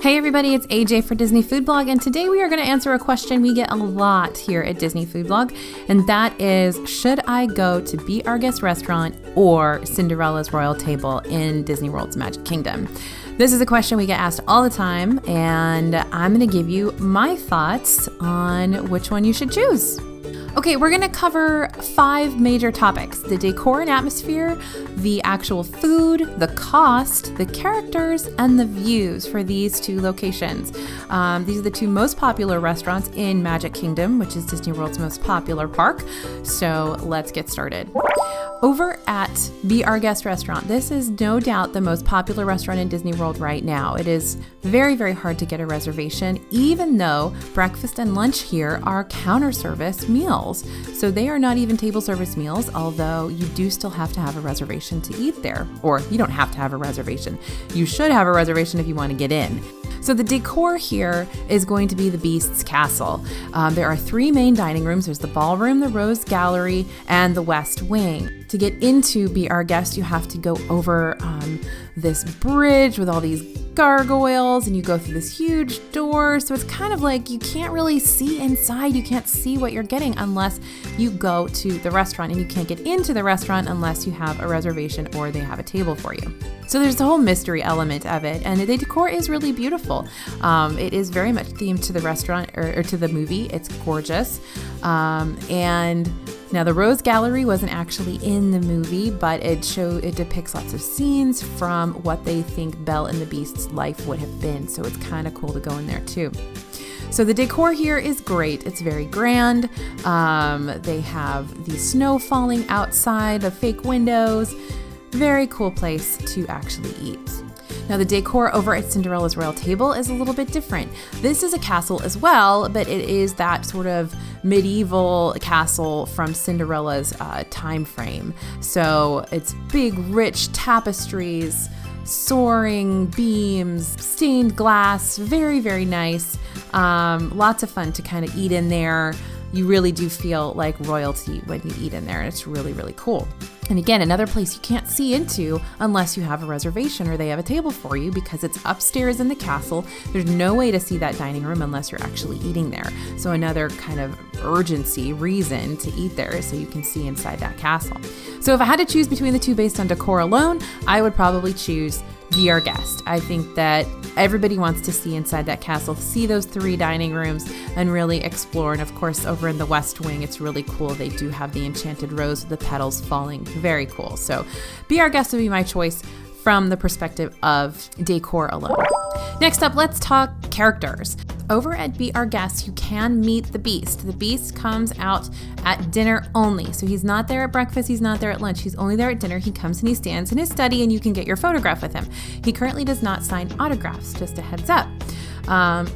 Hey everybody, it's AJ for Disney Food Blog, and today we are going to answer a question we get a lot here at Disney Food Blog, and that is, should I go to Be Our Guest restaurant or Cinderella's Royal Table in Disney World's Magic Kingdom? This is a question we get asked all the time, and I'm going to give you my thoughts on which one you should choose. Okay, we're going to cover 5 major topics: the decor and atmosphere, the actual food, the cost, the characters, and the views for these 2 locations. These are the 2 most popular restaurants in Magic Kingdom, which is Disney World's most popular park. So let's get started. Over at Be Our Guest restaurant, this is no doubt the most popular restaurant in Disney World right now. It is very, very hard to get a reservation, even though breakfast and lunch here are counter service meals. So they are not even table service meals, although you do still have to have a reservation to eat there. Or you don't have to have a reservation. You should have a reservation if you want to get in. So the decor here is going to be the Beast's Castle. There are 3 main dining rooms. There's the ballroom, the Rose Gallery, and the West Wing. To get into Be Our Guest, you have to go over this bridge with all these gargoyles, and you go through this huge door. So it's kind of like you can't really see inside. You can't see what you're getting unless you go to the restaurant, and you can't get into the restaurant unless you have a reservation or they have a table for you. So there's the whole mystery element of it, and the decor is really beautiful. It is very much themed to the restaurant or to the movie. It's gorgeous. And now the Rose Gallery wasn't actually in the movie, but it depicts lots of scenes from what they think Belle and the Beast's life would have been. So it's kind of cool to go in there too. So the decor here is great. It's very grand. They have the snow falling outside, the fake windows. Very cool place to actually eat. Now the decor over at Cinderella's Royal Table is a little bit different. This is a castle as well, but it is that sort of medieval castle from Cinderella's time frame. So it's big, rich tapestries, soaring beams, stained glass, very, very nice. Lots of fun to kind of eat in there. You really do feel like royalty when you eat in there, and it's really, really cool. And again, another place you can't see into unless you have a reservation or they have a table for you, because it's upstairs in the castle. There's no way to see that dining room unless you're actually eating there. So another kind of urgency reason to eat there so you can see inside that castle. So if I had to choose between the 2 based on decor alone, I would probably choose Be Our Guest. I think that everybody wants to see inside that castle, see those 3 dining rooms, and really explore. And of course, over in the West Wing, it's really cool. They do have the enchanted rose with the petals falling. Very cool. So Be Our Guest would be my choice from the perspective of decor alone. Next up, let's talk characters. Over at Be Our Guest, you can meet the Beast. The Beast comes out at dinner only. So he's not there at breakfast, he's not there at lunch, he's only there at dinner. He comes and he stands in his study, and you can get your photograph with him. He currently does not sign autographs, just a heads up.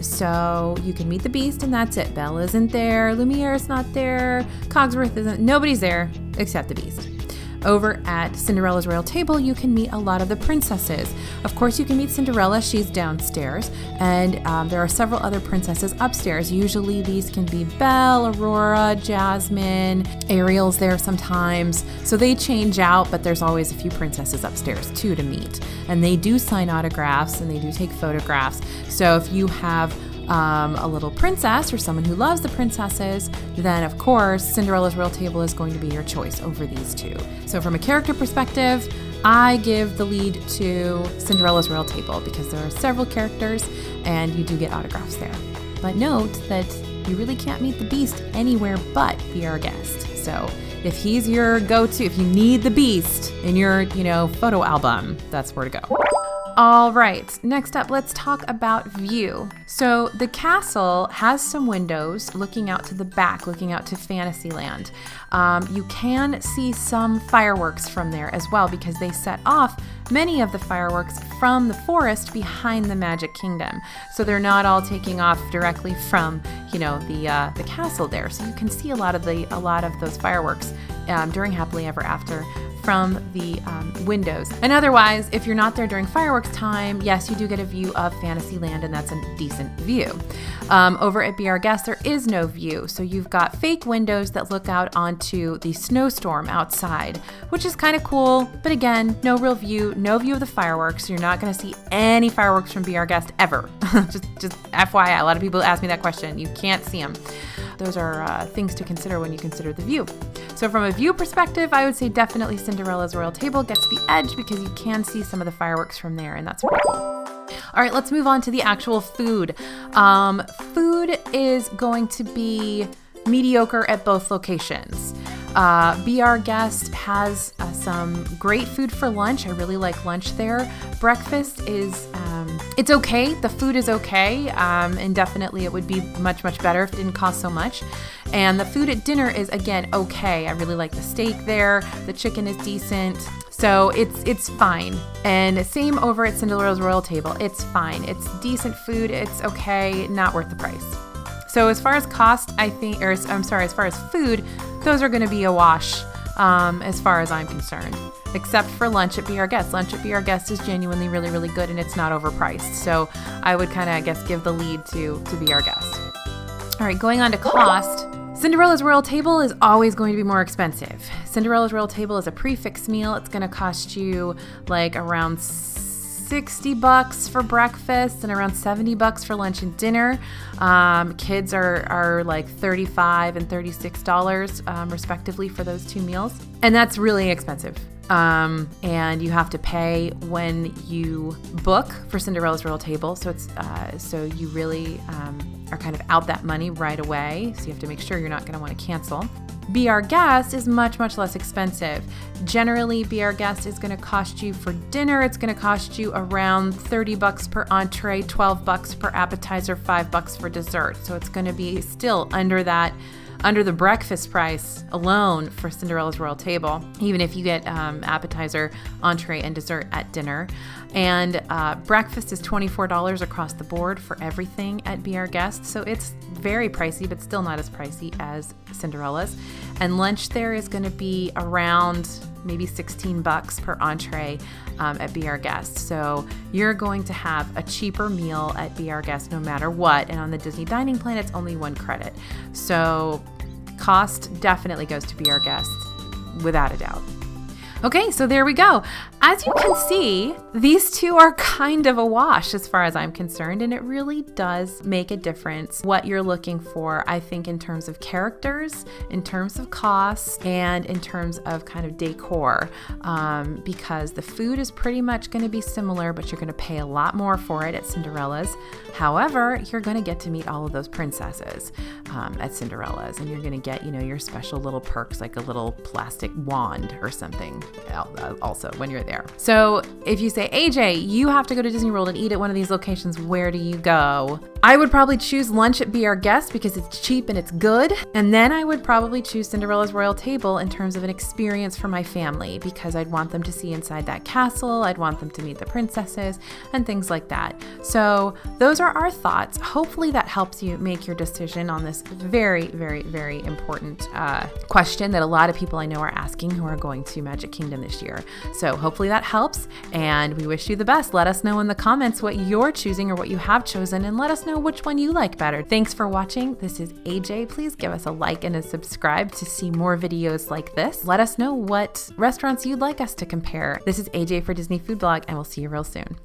So you can meet the Beast, and that's it. Belle isn't there, Lumiere's not there, Cogsworth isn't, nobody's there except the Beast. Over at Cinderella's Royal Table, you can meet a lot of the princesses. Of course, you can meet Cinderella. She's downstairs. And there are several other princesses upstairs. Usually these can be Belle, Aurora, Jasmine, Ariel's there sometimes. So they change out, but there's always a few princesses upstairs too to meet. And they do sign autographs, and they do take photographs. So if you have a little princess or someone who loves the princesses, then of course Cinderella's Royal Table is going to be your choice over these 2. So from a character perspective, I give the lead to Cinderella's Royal Table because there are several characters and you do get autographs there. But note that you really can't meet the Beast anywhere but Be Our Guest. So if he's your go-to, if you need the Beast in your, photo album, that's where to go. All right, next up, let's talk about view. So the castle has some windows looking out to the back, looking out to Fantasyland. You can see some fireworks from there as well, because they set off many of the fireworks from the forest behind the Magic Kingdom. So they're not all taking off directly from, the castle there. So you can see a lot of those fireworks during Happily Ever After from the windows. And otherwise, if you're not there during fireworks time, yes, you do get a view of Fantasyland, and that's a decent view. Over at Be Our Guest, there is no view. So you've got fake windows that look out onto the snowstorm outside, which is kind of cool. But again, no real view, no view of the fireworks. You're not going to see any fireworks from Be Our Guest ever. just FYI, a lot of people ask me that question. You can't see them. Those are things to consider when you consider the view. So from a view perspective, I would say definitely Cinderella's Royal Table gets the edge because you can see some of the fireworks from there, and that's pretty cool. All right, let's move on to the actual food. Food is going to be mediocre at both locations. Be Our Guest has some great food for lunch. I really like lunch there. Breakfast is, it's okay. The food is okay. And definitely it would be much, much better if it didn't cost so much. And the food at dinner is, again, okay. I really like the steak there. The chicken is decent. So it's fine. And same over at Cinderella's Royal Table. It's fine. It's decent food. It's okay. Not worth the price. So as far as cost, as far as food, those are going to be a wash as far as I'm concerned, except for lunch at Be Our Guest. Lunch at Be Our Guest is genuinely really, really good, and it's not overpriced. So I would kind of, I guess, give the lead to Be Our Guest. All right, going on to cost. Cinderella's Royal Table is always going to be more expensive. Cinderella's Royal Table is a prix meal. It's going to cost you like around $60 for breakfast and around $70 for lunch and dinner. Kids are like $35 and $36 respectively for those two meals. And that's really expensive. And you have to pay when you book for Cinderella's Royal Table. So it's so you really are kind of out that money right away. So you have to make sure you're not going to want to cancel. Be Our Guest is much, much less expensive. Generally, Be Our Guest is going to cost you for dinner. It's going to cost you around $30 per entree, $12 per appetizer, $5 for dessert. So it's going to be still under the breakfast price alone for Cinderella's Royal Table, even if you get appetizer, entree, and dessert at dinner. And breakfast is $24 across the board for everything at Be Our Guest. So it's very pricey, but still not as pricey as Cinderella's. And lunch there is going to be around maybe $16 per entree at Be Our Guest. So you're going to have a cheaper meal at Be Our Guest no matter what. And on the Disney Dining Plan, it's only 1 credit. So cost definitely goes to Be Our Guest, without a doubt. Okay, so there we go. As you can see, these two are kind of a wash as far as I'm concerned, and it really does make a difference what you're looking for, I think, in terms of characters, in terms of costs, and in terms of kind of decor, because the food is pretty much going to be similar, but you're going to pay a lot more for it at Cinderella's. However, you're going to get to meet all of those princesses at Cinderella's, and you're going to get, your special little perks like a little plastic wand or something also when you're there. So if you say, AJ, you have to go to Disney World and eat at one of these locations, where do you go? I would probably choose lunch at Be Our Guest because it's cheap and it's good. And then I would probably choose Cinderella's Royal Table in terms of an experience for my family, because I'd want them to see inside that castle. I'd want them to meet the princesses and things like that. So those are our thoughts. Hopefully that helps you make your decision on this very, very, very important question that a lot of people I know are asking who are going to Magic Kingdom this year. So hopefully that helps, and we wish you the best. Let us know in the comments what you're choosing or what you have chosen, and let us know which one you like better. Thanks for watching. This is AJ. Please give us a like and a subscribe to see more videos like this. Let us know what restaurants you'd like us to compare. This is AJ for Disney Food Blog, and we'll see you real soon.